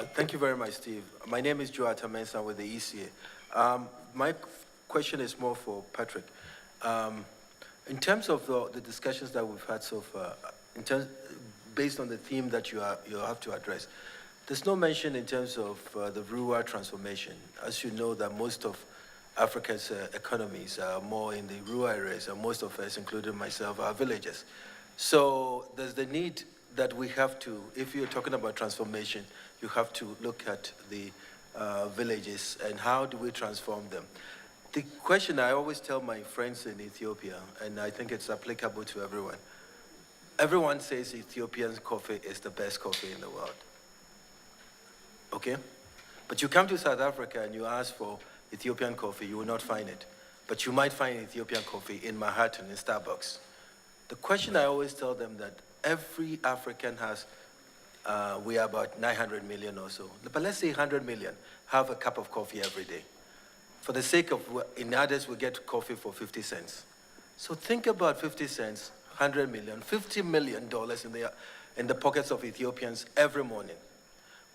Thank you very much, Steve. My name is Atta-Mensah with the ECA. My question is more for Patrick. In terms of the discussions that we've had so far, based on the theme that you have to address, there's no mention in terms of the rural transformation. As you know, that most of Africa's economies are more in the rural areas, and most of us, including myself, are villages. So there's the need that we have to, if you're talking about transformation, you have to look at the villages and how do we transform them. The question I always tell my friends in Ethiopia, and I think it's applicable to everyone, everyone says Ethiopian coffee is the best coffee in the world. Okay? But you come to South Africa and you ask for Ethiopian coffee, you will not find it. But you might find Ethiopian coffee in Manhattan, in Starbucks. The question I always tell them that every African has, we are about 900 million or so, but let's say 100 million have a cup of coffee every day. For the sake of, in others, we get coffee for 50 cents. So think about 50 cents, 100 million, $50 million in the pockets of Ethiopians every morning.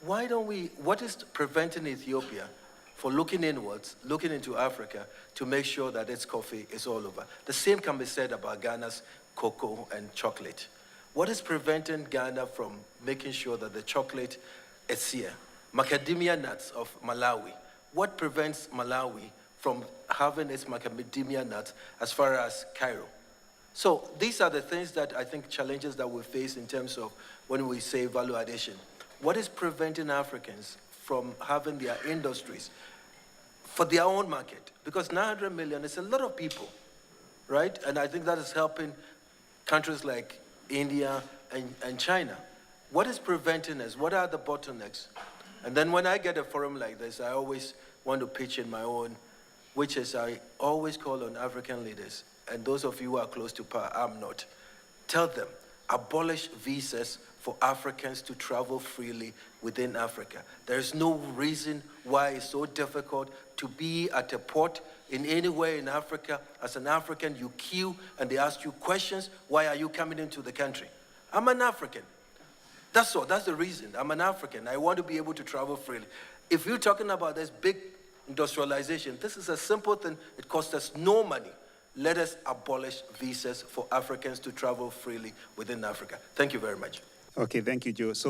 Why don't we, what is preventing Ethiopia for looking inwards, looking into Africa to make sure that its coffee is all over? The same can be said about Ghana's cocoa and chocolate. What is preventing Ghana from making sure that the chocolate is here? Macadamia nuts of Malawi. What prevents Malawi from having its macadamia nuts as far as Cairo? So these are the things that I think challenges that we face in terms of when we say value addition. What is preventing Africans from having their industries for their own market? Because 900 million is a lot of people, right? And I think that is helping countries like India and China. What is preventing us? What are the bottlenecks? And then when I get a forum like this, I always want to pitch in my own, which is I always call on African leaders, and those of you who are close to power, I'm not. Tell them, abolish visas for Africans to travel freely within Africa. There's no reason why it's so difficult to be at a port in anywhere in Africa. As an African, you queue and they ask you questions. Why are you coming into the country? I'm an African. That's all. That's the reason. I'm an African. I want to be able to travel freely. If you're talking about this big industrialization, this is a simple thing. It costs us no money. Let us abolish visas for Africans to travel freely within Africa. Thank you very much. Okay, thank you, Joe. So